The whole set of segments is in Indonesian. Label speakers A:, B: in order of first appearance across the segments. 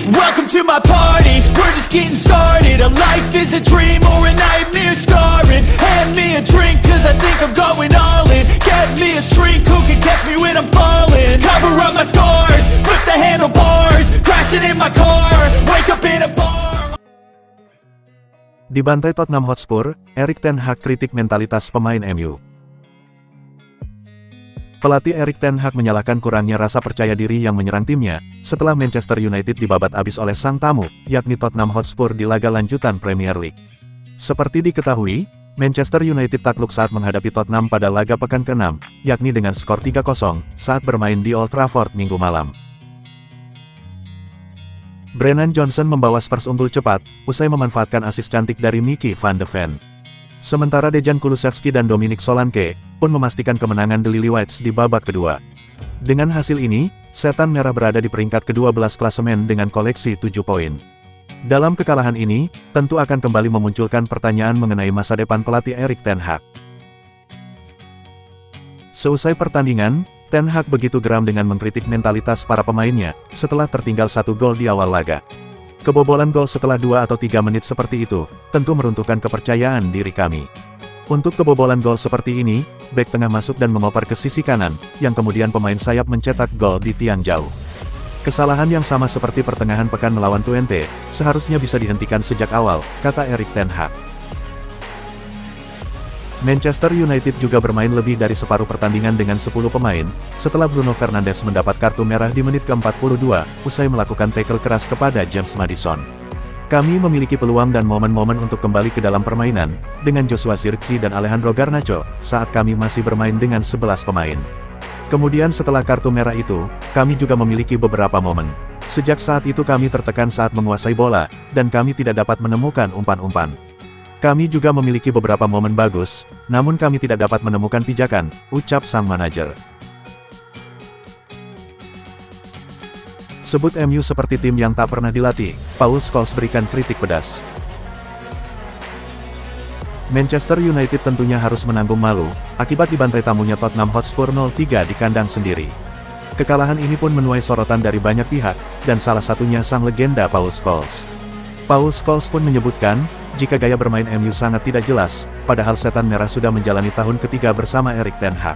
A: Welcome to my party, we're just getting started. A life is a dream or a nightmare scarring. Hand me a drink cause I think I'm going all in. Get me a shrink who can catch me when I'm falling. Cover up my scars, flip the handlebars. Crashing in my car, wake up in a bar.
B: Di bantai Tottenham Hotspur, Erik ten Hag kritik mentalitas pemain MU. Pelatih Erik ten Hag menyalahkan kurangnya rasa percaya diri yang menyerang timnya, setelah Manchester United dibabat abis oleh sang tamu, yakni Tottenham Hotspur di laga lanjutan Premier League. Seperti diketahui, Manchester United takluk saat menghadapi Tottenham pada laga pekan ke-6, yakni dengan skor 3-0, saat bermain di Old Trafford Minggu malam. Brennan Johnson membawa Spurs unggul cepat, usai memanfaatkan asis cantik dari Mickey van de Ven. Sementara Dejan Kulusevski dan Dominic Solanke pun memastikan kemenangan The Lily-Whites di babak kedua. Dengan hasil ini, Setan Merah berada di peringkat ke-12 klasemen dengan koleksi 7 poin. Dalam kekalahan ini, tentu akan kembali memunculkan pertanyaan mengenai masa depan pelatih Erik ten Hag. Seusai pertandingan, Ten Hag begitu geram dengan mengkritik mentalitas para pemainnya, setelah tertinggal 1 gol di awal laga. Kebobolan gol setelah 2 atau 3 menit seperti itu, tentu meruntuhkan kepercayaan diri kami. Untuk kebobolan gol seperti ini, bek tengah masuk dan mengoper ke sisi kanan, yang kemudian pemain sayap mencetak gol di tiang jauh. Kesalahan yang sama seperti pertengahan pekan melawan Twente, seharusnya bisa dihentikan sejak awal, kata Erik ten Hag. Manchester United juga bermain lebih dari separuh pertandingan dengan 10 pemain, setelah Bruno Fernandes mendapat kartu merah di menit ke-42, usai melakukan tackle keras kepada James Maddison. Kami memiliki peluang dan momen-momen untuk kembali ke dalam permainan, dengan Joshua Zirkzee dan Alejandro Garnacho, saat kami masih bermain dengan 11 pemain. Kemudian setelah kartu merah itu, kami juga memiliki beberapa momen. Sejak saat itu kami tertekan saat menguasai bola, dan kami tidak dapat menemukan umpan-umpan. Kami juga memiliki beberapa momen bagus, namun kami tidak dapat menemukan pijakan, ucap sang manajer. Sebut MU seperti tim yang tak pernah dilatih, Paul Scholes berikan kritik pedas. Manchester United tentunya harus menanggung malu, akibat dibantai tamunya Tottenham Hotspur 0-3 di kandang sendiri. Kekalahan ini pun menuai sorotan dari banyak pihak, dan salah satunya sang legenda Paul Scholes. Paul Scholes pun menyebutkan, jika gaya bermain MU sangat tidak jelas, padahal Setan Merah sudah menjalani tahun ketiga bersama Erik ten Hag.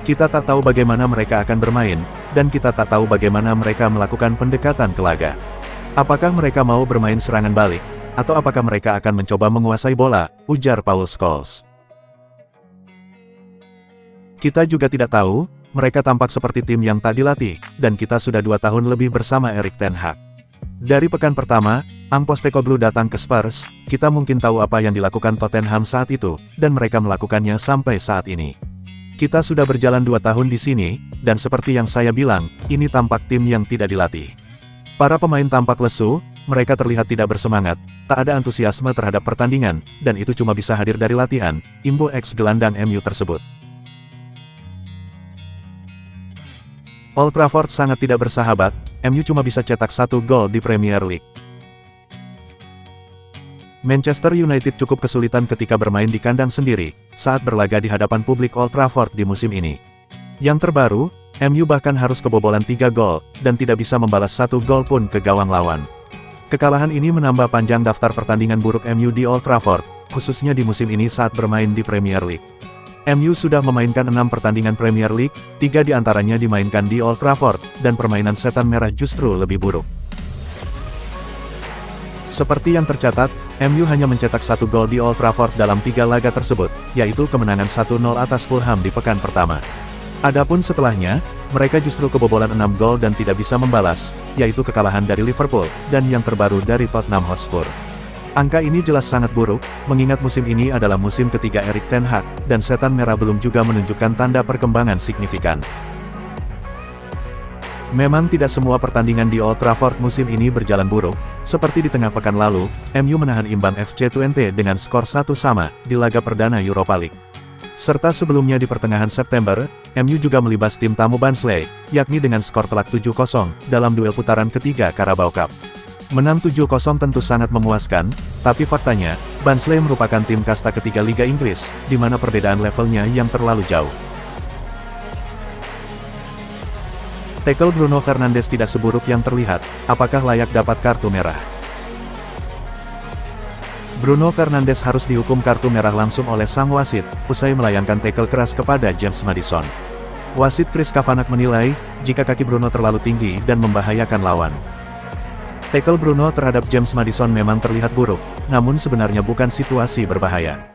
B: Kita tak tahu bagaimana mereka akan bermain, dan kita tak tahu bagaimana mereka melakukan pendekatan ke laga. Apakah mereka mau bermain serangan balik, atau apakah mereka akan mencoba menguasai bola, ujar Paul Scholes. Kita juga tidak tahu, mereka tampak seperti tim yang tak dilatih, dan kita sudah 2 tahun lebih bersama Erik ten Hag. Dari pekan pertama, Postecoglou datang ke Spurs, kita mungkin tahu apa yang dilakukan Tottenham saat itu, dan mereka melakukannya sampai saat ini. Kita sudah berjalan 2 tahun di sini, dan seperti yang saya bilang, ini tampak tim yang tidak dilatih. Para pemain tampak lesu, mereka terlihat tidak bersemangat, tak ada antusiasme terhadap pertandingan, dan itu cuma bisa hadir dari latihan, imbu ex-gelandang MU tersebut. Old Trafford sangat tidak bersahabat, MU cuma bisa cetak 1 gol di Premier League. Manchester United cukup kesulitan ketika bermain di kandang sendiri, saat berlaga di hadapan publik Old Trafford di musim ini. Yang terbaru, MU bahkan harus kebobolan 3 gol, dan tidak bisa membalas 1 gol pun ke gawang lawan. Kekalahan ini menambah panjang daftar pertandingan buruk MU di Old Trafford, khususnya di musim ini saat bermain di Premier League. MU sudah memainkan 6 pertandingan Premier League, 3 diantaranya dimainkan di Old Trafford, dan permainan Setan Merah justru lebih buruk. Seperti yang tercatat, MU hanya mencetak 1 gol di Old Trafford dalam 3 laga tersebut, yaitu kemenangan 1-0 atas Fulham di pekan pertama. Adapun setelahnya, mereka justru kebobolan 6 gol dan tidak bisa membalas, yaitu kekalahan dari Liverpool, dan yang terbaru dari Tottenham Hotspur. Angka ini jelas sangat buruk, mengingat musim ini adalah musim ketiga Erik ten Hag, dan Setan Merah belum juga menunjukkan tanda perkembangan signifikan. Memang tidak semua pertandingan di Old Trafford musim ini berjalan buruk, seperti di tengah pekan lalu, MU menahan imbang FC Twente dengan skor 1-1 di laga perdana Europa League. Serta sebelumnya di pertengahan September, MU juga melibas tim tamu Barnsley, yakni dengan skor telak 7-0, dalam duel putaran ketiga Carabao Cup. Menang 7-0 tentu sangat memuaskan, tapi faktanya, Barnsley merupakan tim kasta ketiga Liga Inggris, di mana perbedaan levelnya yang terlalu jauh. Tackle Bruno Fernandes tidak seburuk yang terlihat, apakah layak dapat kartu merah? Bruno Fernandes harus dihukum kartu merah langsung oleh sang wasit, usai melayangkan tackle keras kepada James Maddison. Wasit Chris Kavanagh menilai, jika kaki Bruno terlalu tinggi dan membahayakan lawan. Tackle Bruno terhadap James Maddison memang terlihat buruk, namun sebenarnya bukan situasi berbahaya.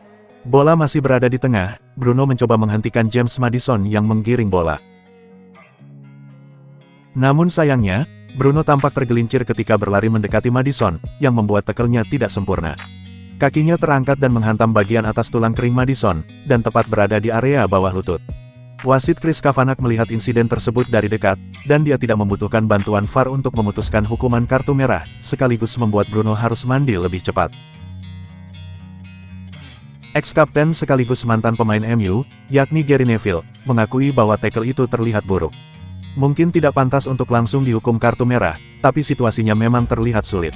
B: Bola masih berada di tengah, Bruno mencoba menghentikan James Maddison yang menggiring bola. Namun sayangnya, Bruno tampak tergelincir ketika berlari mendekati Maddison, yang membuat tackle-nya tidak sempurna. Kakinya terangkat dan menghantam bagian atas tulang kering Maddison, dan tepat berada di area bawah lutut. Wasit Chris Kavanagh melihat insiden tersebut dari dekat, dan dia tidak membutuhkan bantuan VAR untuk memutuskan hukuman kartu merah, sekaligus membuat Bruno harus mandi lebih cepat. Ex-kapten sekaligus mantan pemain MU, yakni Gary Neville, mengakui bahwa tackle itu terlihat buruk. Mungkin tidak pantas untuk langsung dihukum kartu merah, tapi situasinya memang terlihat sulit.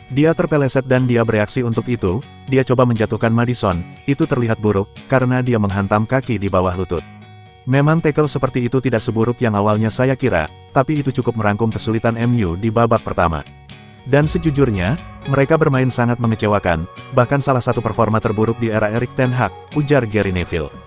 B: Dia terpeleset dan dia bereaksi untuk itu, dia coba menjatuhkan Maddison, itu terlihat buruk, karena dia menghantam kaki di bawah lutut. Memang tackle seperti itu tidak seburuk yang awalnya saya kira, tapi itu cukup merangkum kesulitan MU di babak pertama. Dan sejujurnya, mereka bermain sangat mengecewakan, bahkan salah satu performa terburuk di era Erik ten Hag, ujar Gary Neville.